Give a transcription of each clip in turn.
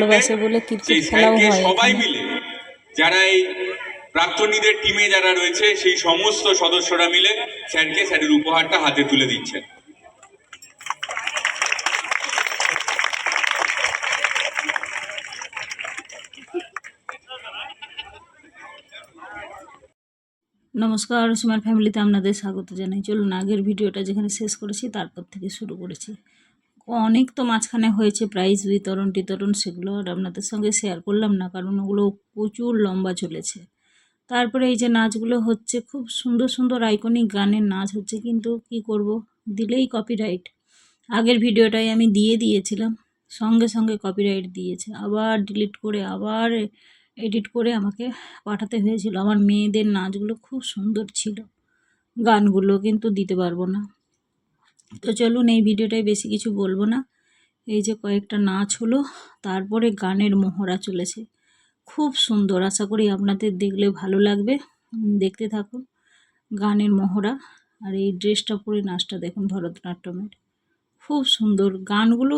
ভালোবাসে বলে ক্রিকেট খেলাও হয়। সবাই মিলে যারা এই প্রাক্তনীদের টিমে যারা রয়েছে সেই সমস্ত সদস্যরা মিলে স্যারকে স্যারের উপহারটা হাতে তুলে দিচ্ছেন। নমস্কার, সুমার ফ্যামিলিতে আপনাদের স্বাগত জানাই। চলুন আগের ভিডিওটা যেখানে শেষ করেছি তারপর থেকে শুরু করেছি। অনেক তো মাঝখানে হয়েছে প্রাইজ বিতরণ, সেগুলো আর আপনাদের সঙ্গে শেয়ার করলাম না, কারণ ওগুলো প্রচুর লম্বা চলেছে। তারপরে এই যে নাচগুলো হচ্ছে, খুব সুন্দর সুন্দর আইকনিক গানের নাচ হচ্ছে, কিন্তু কি করব, দিলেই কপিরাইট। আগের ভিডিওটাই আমি দিয়েছিলাম, সঙ্গে সঙ্গে কপিরাইট দিয়েছে, আবার ডিলিট করে আবার এডিট করে আমাকে পাঠাতে হয়েছিল। আমার মেয়েদের নাচগুলো খুব সুন্দর ছিল, গানগুলো কিন্তু দিতে পারবো না। তো চলুন এই ভিডিওটায় বেশি কিছু বলবো না। এই যে কয়েকটা নাচ হলো, তারপরে গানের মহড়া চলেছে, খুব সুন্দর। আশা করি আপনাদের দেখলে ভালো লাগবে, দেখতে থাকুন গানের মহড়া। আর এই ড্রেসটা পরে নাচটা দেখুন ভরতনাট্যমের, খুব সুন্দর। গানগুলো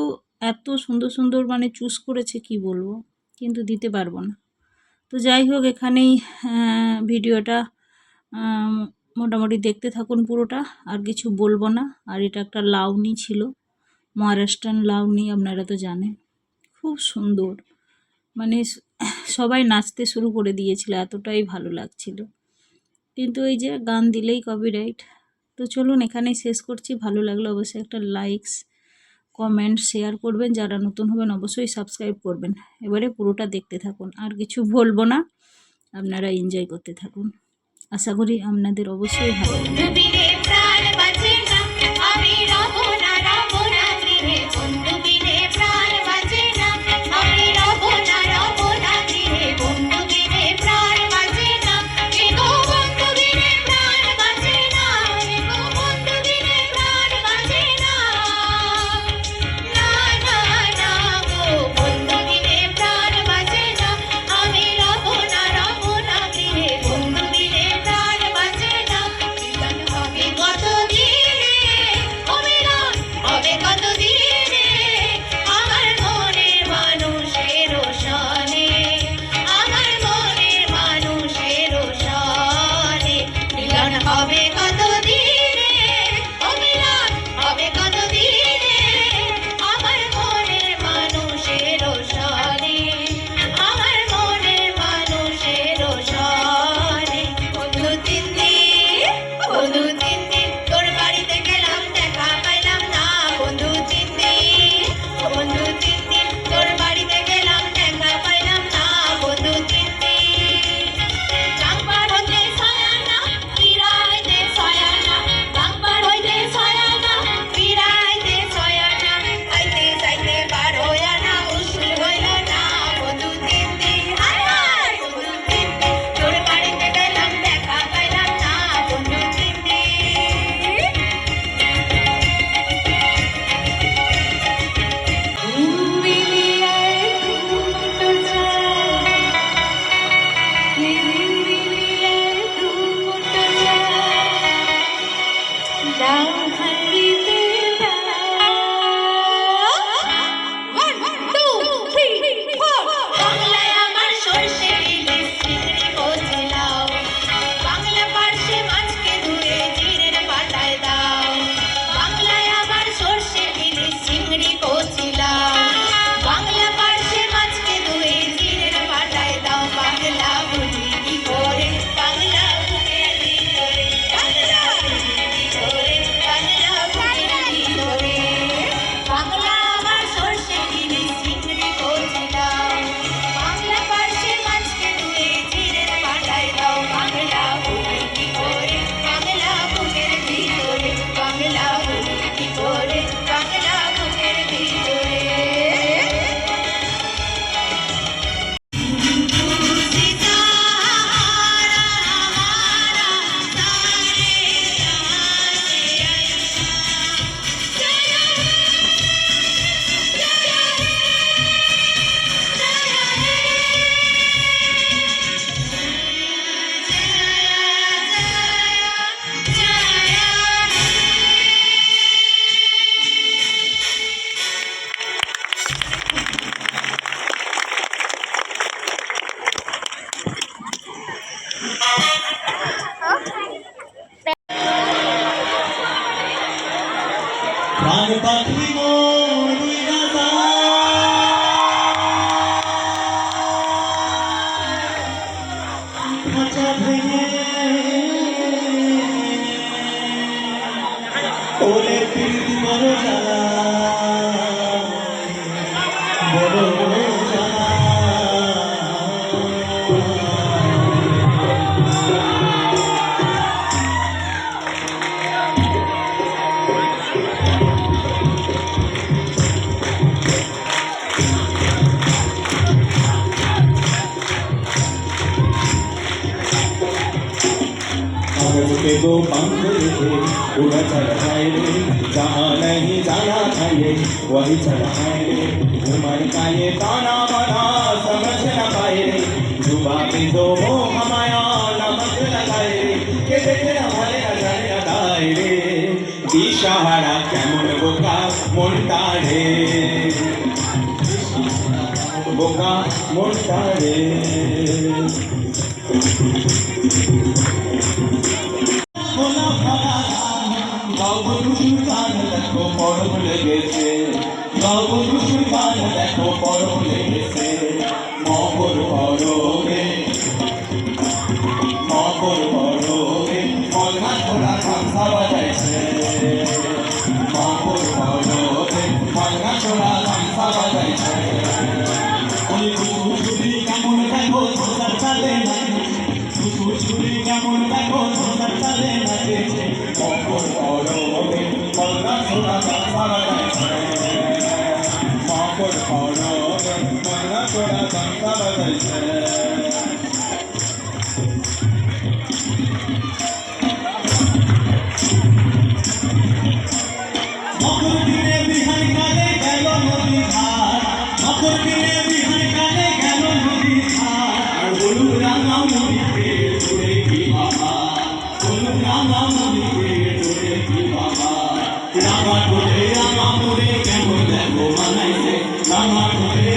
এত সুন্দর সুন্দর মানে চুজ করেছে কি বলবো, কিন্তু দিতে পারবো না। তো যাই হোক, এখানেই ভিডিওটা মোটামুটি দেখতে থাকুন পুরোটা, আর কিছু বলবো না। আর এটা একটা লাউনি ছিল, মহারাষ্ট্রান লাউনি, আপনারা তো জানেন, খুব সুন্দর। মানে সবাই নাচতে শুরু করে দিয়েছিল, এতটাই ভালো লাগছিল। কিন্তু এই যে গান দিলেই কপিরাইট। তো চলুন এখানেই শেষ করছি। ভালো লাগলে অবশ্যই একটা লাইকস, কমেন্ট, শেয়ার করবেন। যারা নতুন হবেন অবশ্যই সাবস্ক্রাইব করবেন। এবারে পুরোটা দেখতে থাকুন, আর কিছু বলবো না, আপনারা এনজয় করতে থাকুন। আশা করি আপনাদের অবশ্যই ভালো লাগবে। রাখিব খাঁচা ভেঙে ওরে প্রীতি বড় জ্বালা বড় জ্বালা कागज पे दो पंख लिखे उड़ा चल जाए रे जहाँ नहीं जाना चाहिए वही चल आए रे उमर का ये ताना बना समझ न पाए रे जुबा पे दो मोह माया नमक लगाए रे के देखे हमारे नजर लगाए रे दिशाहारा কেমন বোকা মনটা রে বোকা মনটা রে গাওবন্ধু সুলতান দেখো পরব লেগেছে গাওবন্ধু সুলতান দেখো পরব লেগেছে মকর পরবে মলনা ছোড়া খামসা বাজাইছে মকর পরবে মলনা ছোড়া খামসা বাজাইছে ওই ছুরি কেমন দেখো সংসার চালে ছুরি কেমন দেখো সংসার চালে নাচেছে মকর পরবে মলনা ছোড়া খামসা বাজাইছে মকর পরবে মলনা ছোড়া খামসা বাজাইছে মকর দিনে বিহার কালে গেল নদী ধার মকর দিনে বিহার কালে গেল নদী ধার আর হলুদ রাঙা নদীতে তোরে কি বাবা হলুদ রাঙা নদীতে তোরে কি বাবা রাঙা তোরে কেমন দেখো মানাইছে রাঙা তোরে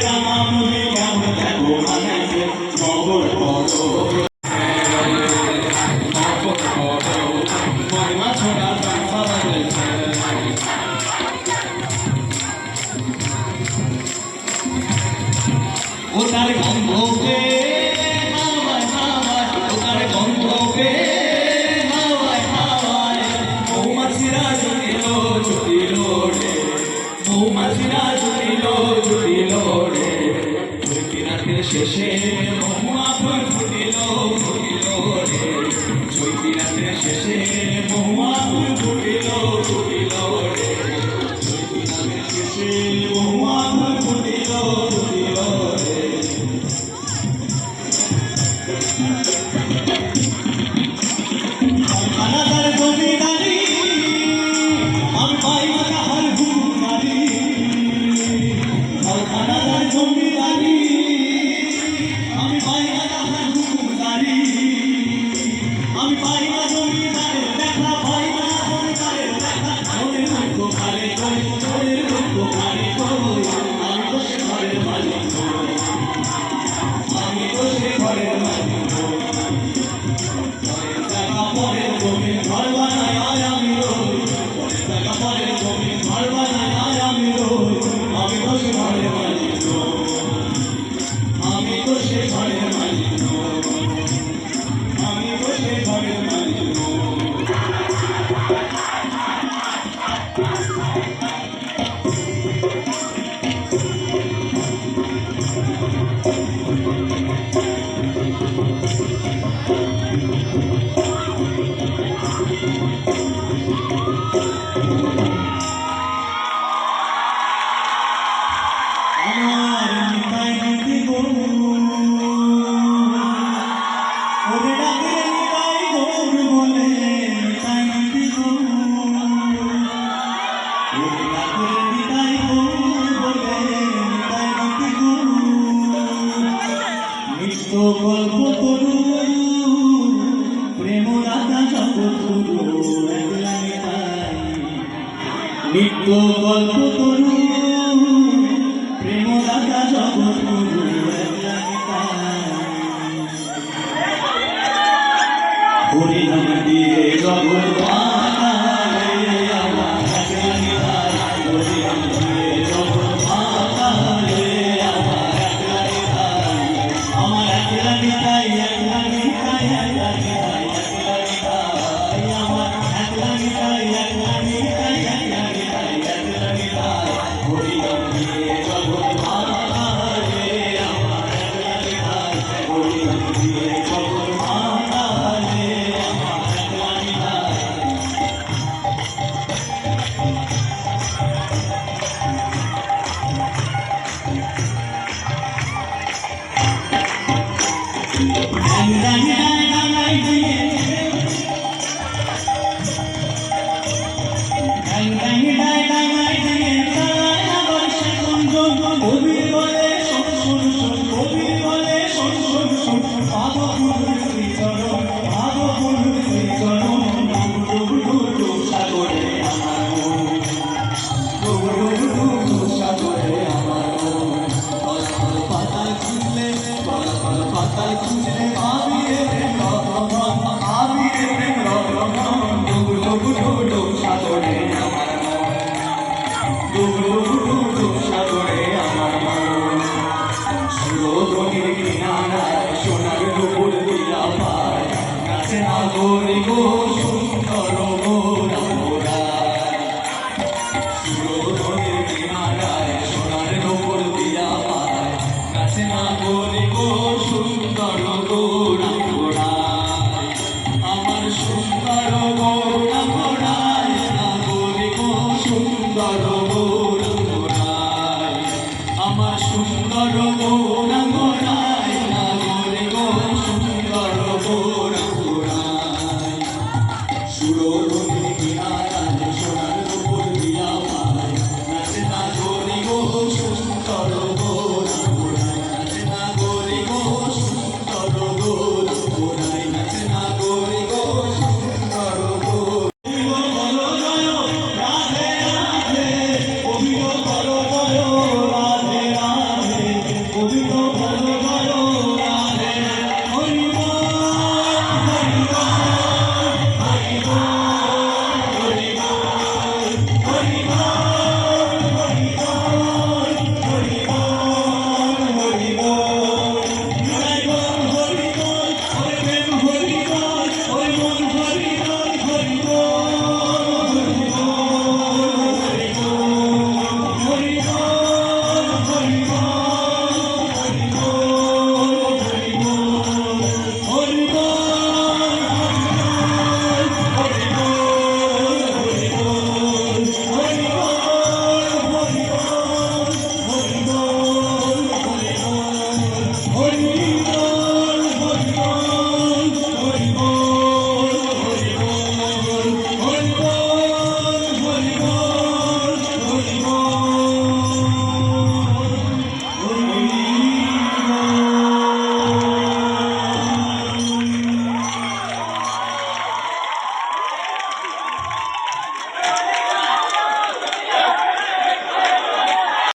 কেমন দেখো মানাইছে মকর পরবে মকর পরবে মলনা ছোড়া খামসা বাজাইছে ওটার গন্ধকে হাওয়ায় হাওয়ায় ওটার গন্ধকে হাওয়ায় হাওয়ায় মৌমাছিরা জুটিল জুটিল রে মৌমাছিরা জুটিল জুটিল রে চৈতি রাতের শেষে মহুয়া ফুল ফুটিল ফুটিল রে চৈতি রাতের শেষে মহুয়া ফুল ফুটিল ফুটিল রে চৈতি রাতের শেষে মহুয়া ফুল ফুটিল ফুটিল রে খানাদার জমিদারি আমি পাই না তাহার হুকুমারি খানাদার জমিদারি আমি পাই না তাহার হুকুমারি আমি পাই না জমিদারের দেখা পাই না জমিদারের দেখা মনের দুঃখ খালে কই মনের দুঃখ খালে কই আমি তো সে ঘরের মালিক আমি তো সে ঘরের মালিক পরের জমি ঘর বানায় আমি রই পরের টাকা পরের জমি ঘর বানায় আমি রই আমি তো সে ঘরের মালিক আমি তো সে ঘরের মালিক আমি তো সে ঘরের মালিক আমার নিতাই নদী গরু ওরে ডাকে নিতাই গরু বলে নিতাই নদী গরু ওরে ডাকে নিতাই গরু বলে নিতাই নদী গরু নিত্য গল্প তরু প্রেম রাধা জগৎ গুরু একলা নিতাই নিত্য গল্প তরু প্রেম রাধা জগৎ গুরু একলা নিতাই হরি নাম দিয়ে জগৎ বানায় আমার একলা নিতাই হরি একলা নিতাই একলা নিতাই একলা নিতাই একলা নিতাই আমার একলা নিতাই একলা নিতাই একলা নিতাই একলা নিতাই হরি নাম দিয়ে জগৎ মাতা রে আমার একলা নিতাই হরি নাম দিয়ে জগৎ মাতা রে আমার একলা নিতাই পাতায় খুঁজলে পাবি রে প্রেম রতন পাবি রে প্রেম রতন ডুবু ডুবু ডুবু সাগরে আমার মন ডুবু ডুবু ডুবু সাগরে আমার মন সুরধনির কিনারায় সোনার দুপুর দিয়া পায় নাচে নাগরে গো